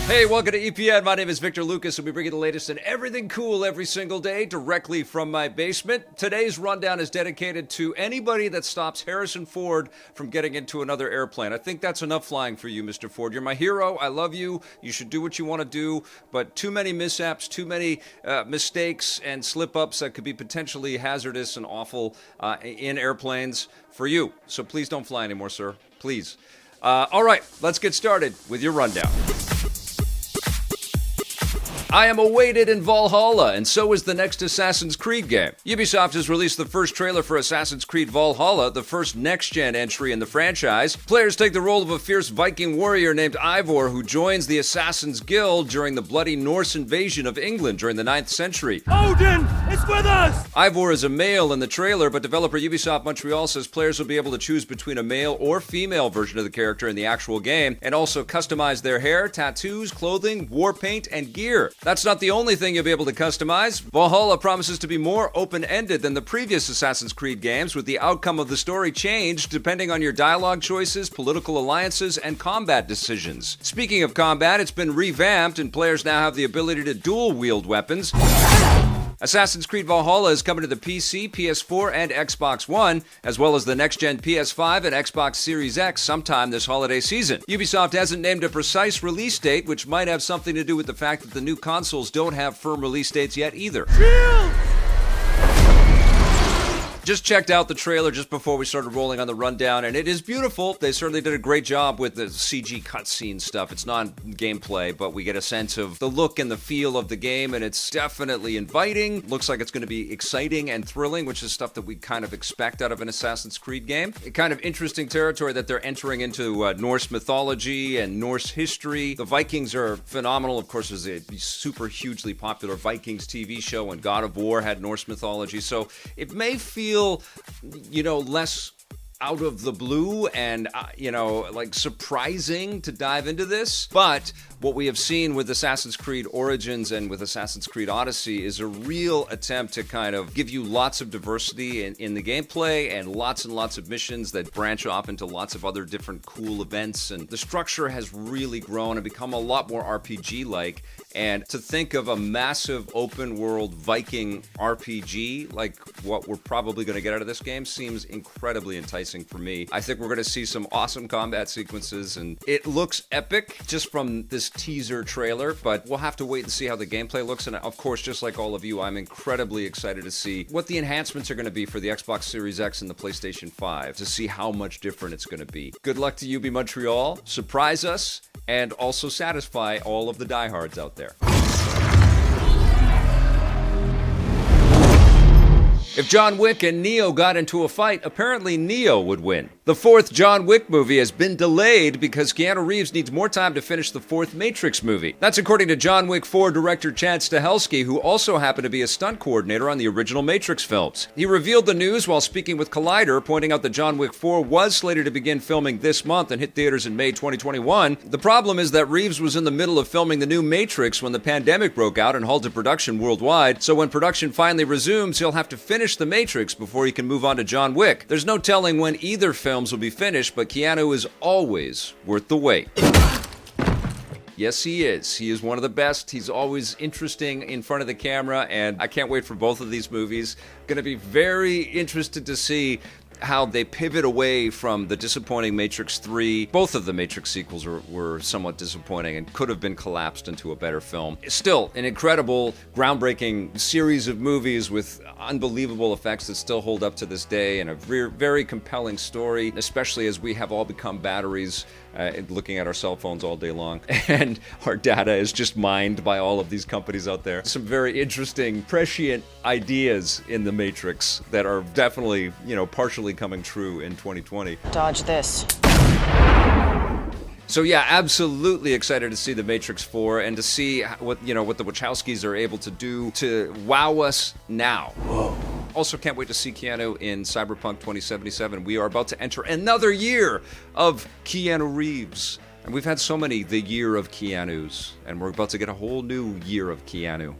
Hey, welcome to EPN. My name is Victor Lucas, and we bring you the latest in everything cool every single day directly from my basement. Today's rundown is dedicated to anybody that stops Harrison Ford from getting into another airplane. I think that's enough flying for you, Mr. Ford. You're my hero. I love you. You should do what you want to do, but too many mishaps, too many mistakes and slip-ups that could be potentially hazardous and awful in airplanes for you. So please don't fly anymore, sir. Please. All right, let's get started with your rundown. I am awaited in Valhalla, and so is the next Assassin's Creed game. Ubisoft has released the first trailer for Assassin's Creed Valhalla, the first next-gen entry in the franchise. Players take the role of a fierce Viking warrior named Eivor, who joins the Assassin's Guild during the bloody Norse invasion of England during the 9th century. Odin is with us! Eivor is a male in the trailer, but developer Ubisoft Montreal says players will be able to choose between a male or female version of the character in the actual game, and also customize their hair, tattoos, clothing, war paint, and gear. That's not the only thing you'll be able to customize. Valhalla promises to be more open-ended than the previous Assassin's Creed games, with the outcome of the story changed depending on your dialogue choices, political alliances, and combat decisions. Speaking of combat, it's been revamped, and players now have the ability to dual-wield weapons. Assassin's Creed Valhalla is coming to the PC, PS4, and Xbox One, as well as the next-gen PS5 and Xbox Series X sometime this holiday season. Ubisoft hasn't named a precise release date, which might have something to do with the fact that the new consoles don't have firm release dates yet either. Just checked out the trailer just before we started rolling on the rundown, and it is beautiful. They certainly did a great job with the CG cutscene stuff. It's not gameplay, but we get a sense of the look and the feel of the game, and it's definitely inviting. Looks like it's going to be exciting and thrilling, which is stuff that we kind of expect out of an Assassin's Creed game. A kind of interesting territory that they're entering into Norse mythology and Norse history. The Vikings are phenomenal. Of course, there's a super hugely popular Vikings TV show, and God of War had Norse mythology, so it may feel less out of the blue and, like surprising to dive into this. But what we have seen with Assassin's Creed Origins and with Assassin's Creed Odyssey is a real attempt to kind of give you lots of diversity in the gameplay and lots of missions that branch off into lots of other different cool events. And the structure has really grown and become a lot more RPG-like. And to think of a massive open-world Viking RPG like what we're probably going to get out of this game seems incredibly enticing for me. I think we're going to see some awesome combat sequences, and it looks epic just from this teaser trailer, but we'll have to wait and see how the gameplay looks. And of course, just like all of you, I'm incredibly excited to see what the enhancements are going to be for the Xbox Series X and the PlayStation 5, to see how much different it's going to be. Good luck to UB Montreal. Surprise us, and also satisfy all of the diehards out there. If John Wick and Neo got into a fight, apparently Neo would win. The fourth John Wick movie has been delayed because Keanu Reeves needs more time to finish the fourth Matrix movie. That's according to John Wick 4 director Chad Stahelski, who also happened to be a stunt coordinator on the original Matrix films. He revealed the news while speaking with Collider, pointing out that John Wick 4 was slated to begin filming this month and hit theaters in May 2021. The problem is that Reeves was in the middle of filming the new Matrix when the pandemic broke out and halted production worldwide, so when production finally resumes, he'll have to finish the Matrix before he can move on to John Wick. There's no telling when either films will be finished, but Keanu is always worth the wait. Yes, he is. He is one of the best. He's always interesting in front of the camera, and I can't wait for both of these movies. Going to be very interested to see how they pivot away from the disappointing Matrix 3. Both of the Matrix sequels were somewhat disappointing and could have been collapsed into a better film. Still, an incredible, groundbreaking series of movies with unbelievable effects that still hold up to this day, and a very compelling story, especially as we have all become batteries looking at our cell phones all day long, and our data is just mined by all of these companies out there. Some very interesting, prescient ideas in the Matrix that are definitely, partially coming true in 2020. Dodge this. So yeah, absolutely excited to see The Matrix 4 and to see what the Wachowskis are able to do to wow us now. Whoa. Also can't wait to see Keanu in Cyberpunk 2077. We are about to enter another year of Keanu Reeves. And we've had so many the year of Keanu's, and we're about to get a whole new year of Keanu.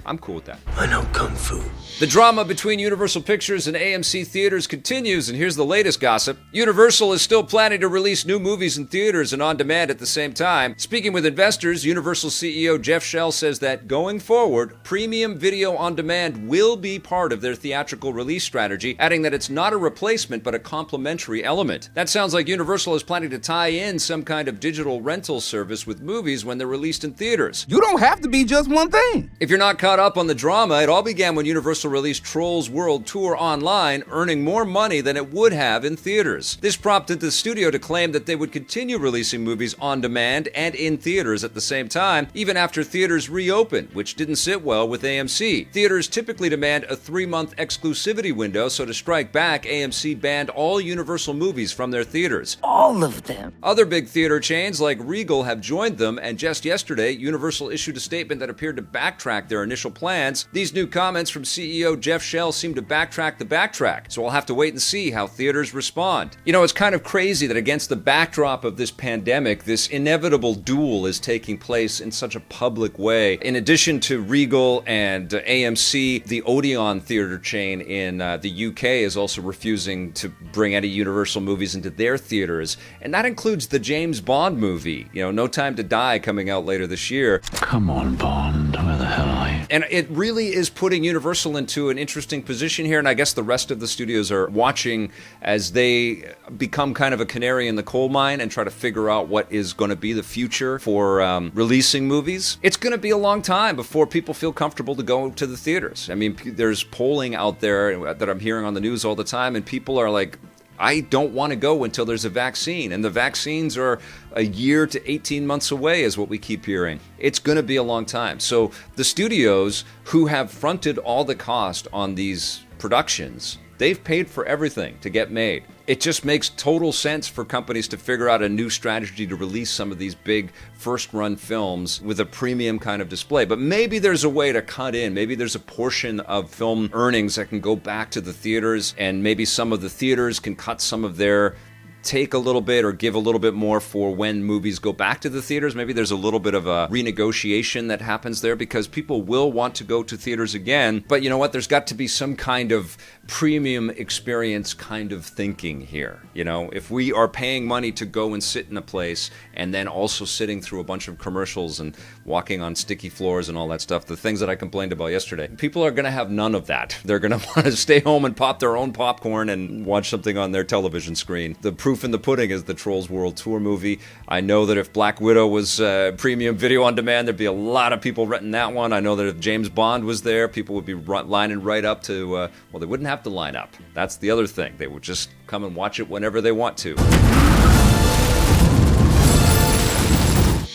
I'm cool with that. I know Kung Fu. The drama between Universal Pictures and AMC theaters continues, and here's the latest gossip. Universal is still planning to release new movies in theaters and on demand at the same time. Speaking with investors, Universal CEO Jeff Shell says that going forward, premium video on demand will be part of their theatrical release strategy, adding that it's not a replacement but a complementary element. That sounds like Universal is planning to tie in some kind of digital rental service with movies when they're released in theaters. You don't have to be just one thing. If you're not caught up on the drama, it all began when Universal released Trolls World Tour online, earning more money than it would have in theaters. This prompted the studio to claim that they would continue releasing movies on demand and in theaters at the same time, even after theaters reopened, which didn't sit well with AMC. Theaters typically demand a 3-month exclusivity window, so to strike back, AMC banned all Universal movies from their theaters. All of them. Other big theater chains like Regal have joined them, and just yesterday, Universal issued a statement that appeared to backtrack their initial plans. These new comments from CEO Jeff Shell seem to backtrack the backtrack, so we'll have to wait and see how theaters respond. You know, it's kind of crazy that against the backdrop of this pandemic, this inevitable duel is taking place in such a public way. In addition to Regal and AMC, the Odeon theater chain in the UK is also refusing to bring any Universal movies into their theaters, and that includes the James Bond movie, No Time to Die, coming out later this year. Come on, Bond. Where the hell are you? And it really is putting Universal into an interesting position here, and I guess the rest of the studios are watching as they become kind of a canary in the coal mine and try to figure out what is going to be the future for releasing movies. It's going to be a long time before people feel comfortable to go to the theaters. I mean, there's polling out there that I'm hearing on the news all the time, and people are like, I don't want to go until there's a vaccine. And the vaccines are a year to 18 months away is what we keep hearing. It's going to be a long time. So the studios who have fronted all the cost on these productions, they've paid for everything to get made. It just makes total sense for companies to figure out a new strategy to release some of these big first-run films with a premium kind of display. But maybe there's a way to cut in. Maybe there's a portion of film earnings that can go back to the theaters, and maybe some of the theaters can cut some of their take a little bit or give a little bit more for when movies go back to the theaters. Maybe there's a little bit of a renegotiation that happens there because people will want to go to theaters again. But you know what? There's got to be some kind of premium experience kind of thinking here. If we are paying money to go and sit in a place and then also sitting through a bunch of commercials and walking on sticky floors and all that stuff, the things that I complained about yesterday, people are going to have none of that. They're going to want to stay home and pop their own popcorn and watch something on their television screen. The proof in the pudding is the Trolls World Tour movie. I know that if Black Widow was premium video on demand, there'd be a lot of people renting that one. I know that if James Bond was there, people would be lining right up to, well, they wouldn't have to line up. That's the other thing. They would just come and watch it whenever they want to.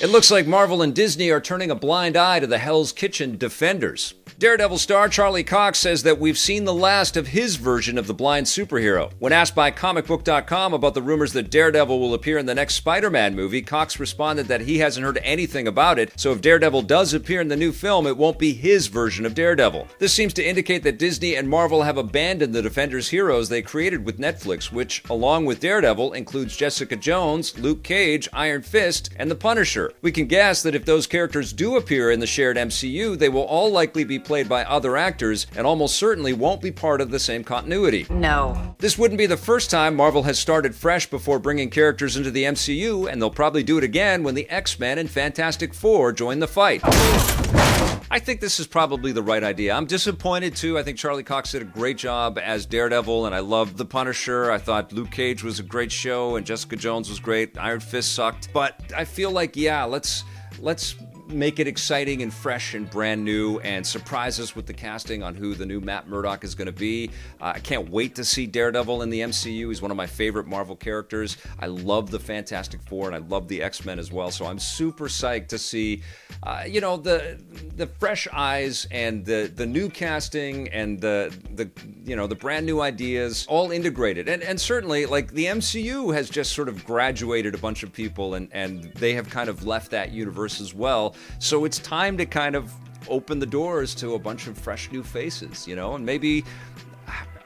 It looks like Marvel and Disney are turning a blind eye to the Hell's Kitchen Defenders. Daredevil star Charlie Cox says that we've seen the last of his version of the blind superhero. When asked by comicbook.com about the rumors that Daredevil will appear in the next Spider-Man movie, Cox responded that he hasn't heard anything about it, so if Daredevil does appear in the new film, it won't be his version of Daredevil. This seems to indicate that Disney and Marvel have abandoned the Defenders heroes they created with Netflix, which, along with Daredevil, includes Jessica Jones, Luke Cage, Iron Fist, and the Punisher. We can guess that if those characters do appear in the shared MCU, they will all likely be played by other actors and almost certainly won't be part of the same continuity. No. This wouldn't be the first time Marvel has started fresh before bringing characters into the MCU, and they'll probably do it again when the X-Men and Fantastic Four join the fight. I think this is probably the right idea. I'm disappointed too. I think Charlie Cox did a great job as Daredevil, and I loved The Punisher. I thought Luke Cage was a great show, and Jessica Jones was great. Iron Fist sucked. But I feel like, yeah, let's make it exciting and fresh and brand new and surprise us with the casting on who the new Matt Murdock is going to be. I can't wait to see Daredevil in the MCU. He's one of my favorite Marvel characters. I love the Fantastic Four and I love the X-Men as well. So I'm super psyched to see, the fresh eyes and the new casting and the brand new ideas all integrated. And certainly, like, the MCU has just sort of graduated a bunch of people and they have kind of left that universe as well. So it's time to kind of open the doors to a bunch of fresh new faces, and maybe,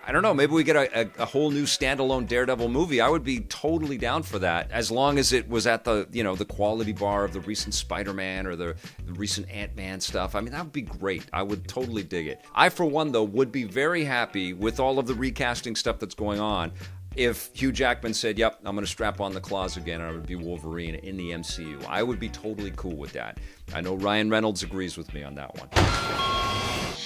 I don't know, maybe we get a whole new standalone Daredevil movie. I would be totally down for that, as long as it was at the, you know, the quality bar of the recent Spider-Man or the recent Ant-Man stuff. I mean, that would be great. I would totally dig it. I, for one, though, would be very happy with all of the recasting stuff that's going on if Hugh Jackman said, yep, I'm going to strap on the claws again and I would be Wolverine in the MCU. I would be totally cool with that. I know Ryan Reynolds agrees with me on that one.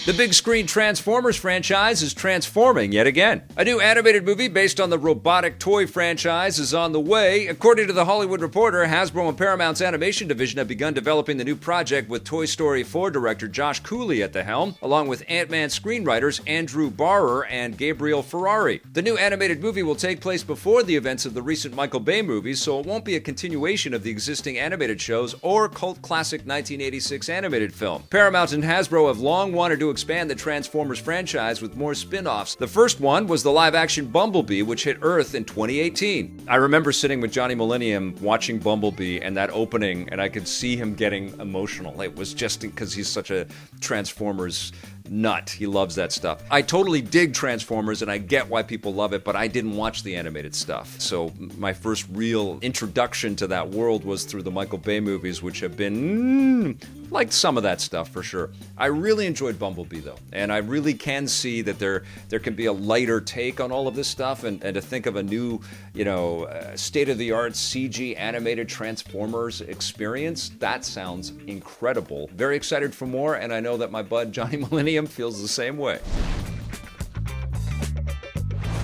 The big screen Transformers franchise is transforming yet again. A new animated movie based on the robotic toy franchise is on the way. According to The Hollywood Reporter, Hasbro and Paramount's animation division have begun developing the new project with Toy Story 4 director Josh Cooley at the helm, along with Ant-Man screenwriters Andrew Barrer and Gabriel Ferrari. The new animated movie will take place before the events of the recent Michael Bay movies, so it won't be a continuation of the existing animated shows or cult classic 1986 animated film. Paramount and Hasbro have long wanted to expand the Transformers franchise with more spin-offs. The first one was the live-action Bumblebee, which hit Earth in 2018. I remember sitting with Johnny Millennium watching Bumblebee and that opening, and I could see him getting emotional. It was just because he's such a Transformers nut. He loves that stuff. I totally dig Transformers and I get why people love it, but I didn't watch the animated stuff. So my first real introduction to that world was through the Michael Bay movies, which have been like some of that stuff for sure. I really enjoyed Bumblebee though, and I really can see that there can be a lighter take on all of this stuff, and to think of a new, you know, state-of-the-art CG animated Transformers experience, that sounds incredible. Very excited for more, and I know that my bud Johnny Millennium feels the same way.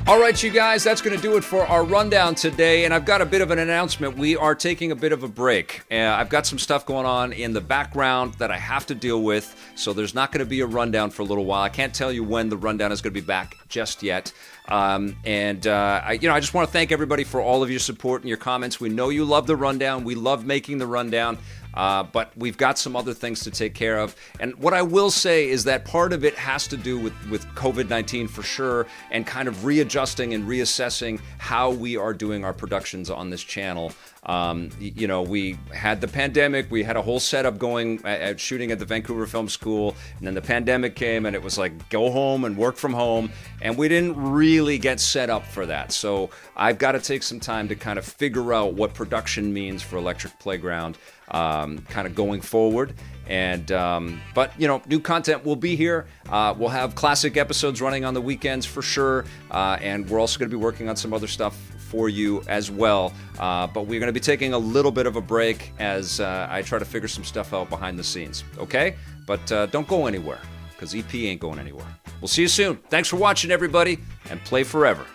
All right, you guys, that's going to do it for our rundown today, and I've got a bit of an announcement. We are taking a bit of a break. I've got some stuff going on in the background that I have to deal with, so there's not going to be a rundown for a little while. I can't tell you when the rundown is going to be back just yet. I just want to thank everybody for all of your support and your comments. We know you love the rundown. We love making the rundown. But we've got some other things to take care of. And what I will say is that part of it has to do with COVID-19 for sure, and kind of readjusting and reassessing how we are doing our productions on this channel. We had the pandemic, we had a whole setup going at shooting at the Vancouver Film School, and then the pandemic came and it was like, go home and work from home, and we didn't really get set up for that. So I've got to take some time to kind of figure out what production means for Electric Playground, kind of going forward. But new content will be here. We'll have classic episodes running on the weekends for sure, and we're also going to be working on some other stuff for you as well. But we're going to be taking a little bit of a break as I try to figure some stuff out behind the scenes. Okay? But don't go anywhere, because EP ain't going anywhere. We'll see you soon. Thanks for watching, everybody, and play forever.